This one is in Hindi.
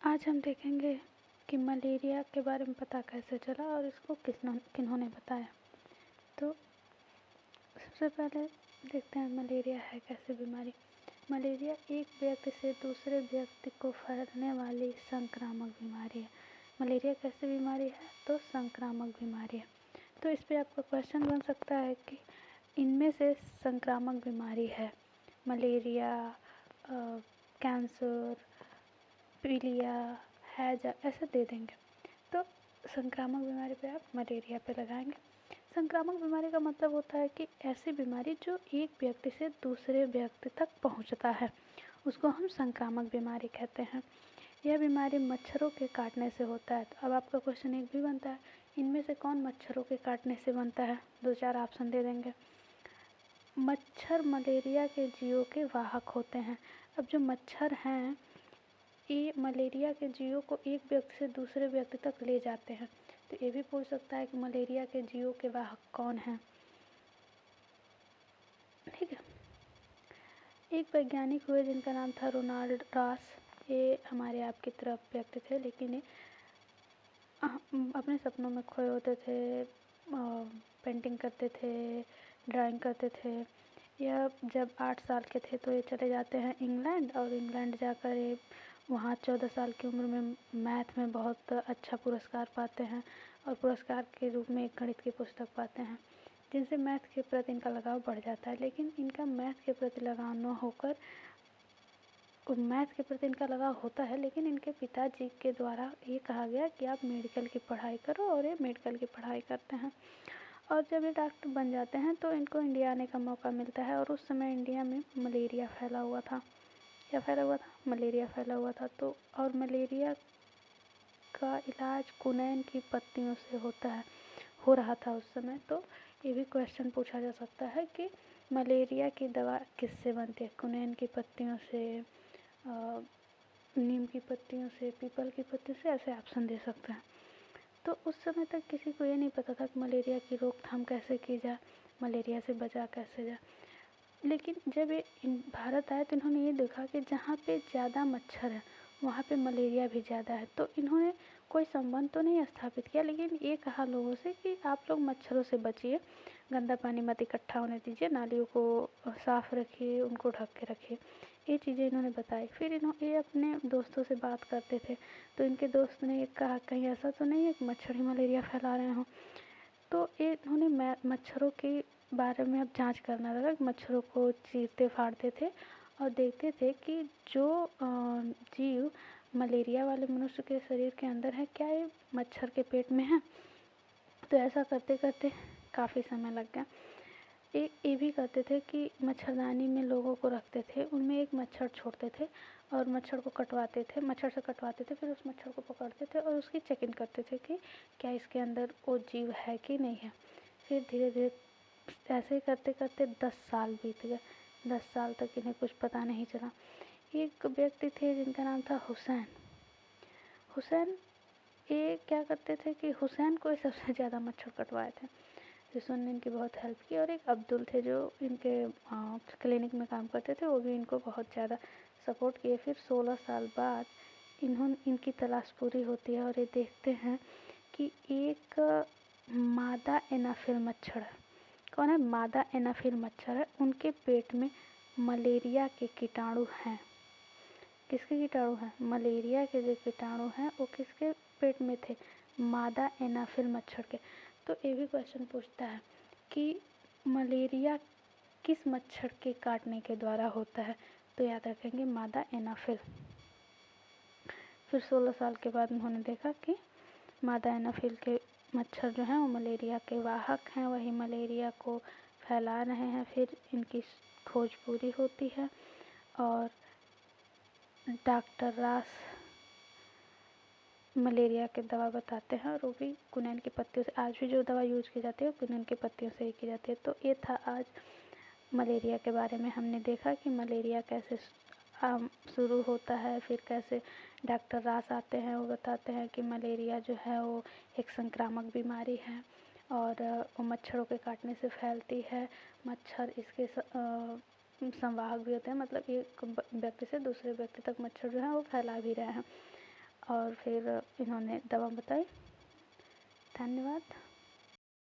आज हम देखेंगे कि मलेरिया के बारे में पता कैसे चला और इसको किन्होंने बताया। तो सबसे पहले देखते हैं मलेरिया है कैसे बीमारी। मलेरिया एक व्यक्ति से दूसरे व्यक्ति को फैलने वाली संक्रामक बीमारी है। मलेरिया कैसे बीमारी है? तो संक्रामक बीमारी है। तो इस पे आपका क्वेश्चन बन सकता है कि इनमें से संक्रामक बीमारी है मलेरिया, कैंसर, पीलिया, हैजा, ऐसे दे देंगे। तो संक्रामक बीमारी पे आप मलेरिया पे लगाएंगे। संक्रामक बीमारी का मतलब होता है कि ऐसी बीमारी जो एक व्यक्ति से दूसरे व्यक्ति तक पहुंचता है, उसको हम संक्रामक बीमारी कहते हैं। यह बीमारी मच्छरों के काटने से होता है। तो अब आपका क्वेश्चन एक भी बनता है, इनमें से कौन मच्छरों के काटने से बनता है? 2-4 ऑप्शन दे देंगे। मच्छर मलेरिया के जीवों के वाहक होते हैं। अब जो मच्छर हैं ये मलेरिया के जीवों को एक व्यक्ति से दूसरे व्यक्ति तक ले जाते हैं। तो ये भी पूछ सकता है कि मलेरिया के जीवों के वाहक कौन हैं। ठीक है। एक वैज्ञानिक हुए जिनका नाम था रोनाल्ड रॉस। ये हमारे आपकी तरफ व्यक्ति थे, लेकिन ये अपने सपनों में खोए होते थे, पेंटिंग करते थे, ड्राइंग करते थे। यह जब 8 साल के थे तो ये चले जाते हैं इंग्लैंड, और इंग्लैंड जाकर ये वहाँ 14 साल की उम्र में मैथ में बहुत अच्छा पुरस्कार पाते हैं, और पुरस्कार के रूप में एक गणित की पुस्तक पाते हैं, जिनसे मैथ के प्रति इनका लगाव बढ़ जाता है। लेकिन इनका मैथ के प्रति लगाव न होकर, मैथ के प्रति इनका लगाव होता है, लेकिन इनके पिताजी के द्वारा ये कहा गया कि आप मेडिकल की पढ़ाई करो, और ये मेडिकल की पढ़ाई करते हैं। और जब ये डॉक्टर बन जाते हैं तो इनको इंडिया आने का मौका मिलता है, और उस समय इंडिया में मलेरिया फैला हुआ था। क्या फैला हुआ था? मलेरिया फैला हुआ था। तो और मलेरिया का इलाज कुनैन की पत्तियों से हो रहा था उस समय। तो ये भी क्वेश्चन पूछा जा सकता है कि मलेरिया की दवा किससे बनती है? कुनैन की पत्तियों से, नीम की पत्तियों से, पीपल की पत्तियों से, ऐसे ऑप्शन दे सकते हैं। तो उस समय तक किसी को ये नहीं पता था कि मलेरिया की रोकथाम कैसे की जाए, मलेरिया से बचा कैसे जाए। लेकिन जब ये भारत आए तो इन्होंने ये देखा कि जहाँ पे ज़्यादा मच्छर है वहाँ पे मलेरिया भी ज़्यादा है। तो इन्होंने कोई संबंध तो नहीं स्थापित किया, लेकिन ये कहा लोगों से कि आप लोग मच्छरों से बचिए, गंदा पानी मत इकट्ठा होने दीजिए, नालियों को साफ़ रखिए, उनको ढक के रखिए। ये चीज़ें इन्होंने बताई। फिर ये अपने दोस्तों से बात करते थे, तो इनके दोस्त ने ये कहा कहीं ऐसा तो नहीं है कि मच्छर ही मलेरिया फैला रहे हों। तो ये इन्होंने मच्छरों के बारे में अब जांच करना लगा। मच्छरों को चीरते फाड़ते थे और देखते थे कि जो जीव मलेरिया वाले मनुष्य के शरीर के अंदर है, क्या ये मच्छर के पेट में है। तो ऐसा करते करते काफ़ी समय लग गया। ये भी करते थे कि मच्छरदानी में लोगों को रखते थे, उनमें एक मच्छर छोड़ते थे और मच्छर को कटवाते थे, मच्छर से कटवाते थे। फिर उस मच्छर को पकड़ते थे और उसकी चेकिंग करते थे कि क्या इसके अंदर वो जीव है कि नहीं है। फिर धीरे धीरे ऐसे करते करते 10 साल बीत गए। 10 साल तक इन्हें कुछ पता नहीं चला। एक व्यक्ति थे जिनका नाम था हुसैन। हुसैन ये क्या करते थे कि हुसैन को सबसे ज़्यादा मच्छर कटवाए थे, जिसने ने इनकी बहुत हेल्प की। और एक अब्दुल थे जो इनके क्लिनिक में काम करते थे, वो भी इनको बहुत ज़्यादा सपोर्ट किए। फिर 16 साल बाद इनकी तलाश पूरी होती है और ये देखते हैं कि एक मादा एनाफिल मच्छर है। कौन है? मादा एनाफिल मच्छर है। उनके पेट में मलेरिया के कीटाणु हैं। किसके कीटाणु हैं? मलेरिया के जो कीटाणु हैं वो किसके पेट में थे? मादा एनाफिल मच्छर के। तो ये भी क्वेश्चन पूछता है कि मलेरिया किस मच्छर के काटने के द्वारा होता है? तो याद रखेंगे मादा एनाफिल। फिर 16 साल के बाद उन्होंने देखा कि मादा एनाफिल के मच्छर जो हैं वो मलेरिया के वाहक हैं, वही मलेरिया को फैला रहे हैं। फिर इनकी खोज पूरी होती है और डॉक्टर रास मलेरिया की दवा बताते हैं, और वो भी कुनैन की पत्तियों से। आज भी जो दवा यूज की जाती है वो कुनैन की पत्तियों से ही की जाती है। तो ये था आज मलेरिया के बारे में। हमने देखा कि मलेरिया कैसे शुरू होता है, फिर कैसे डॉक्टर रास आते हैं, वो बताते हैं कि मलेरिया जो है वो एक संक्रामक बीमारी है और वो मच्छरों के काटने से फैलती है। मच्छर इसके संवाहक भी होते हैं, मतलब एक व्यक्ति से दूसरे व्यक्ति तक मच्छर जो है वो फैला भी रहे हैं। और फिर इन्होंने दवा बताई। धन्यवाद।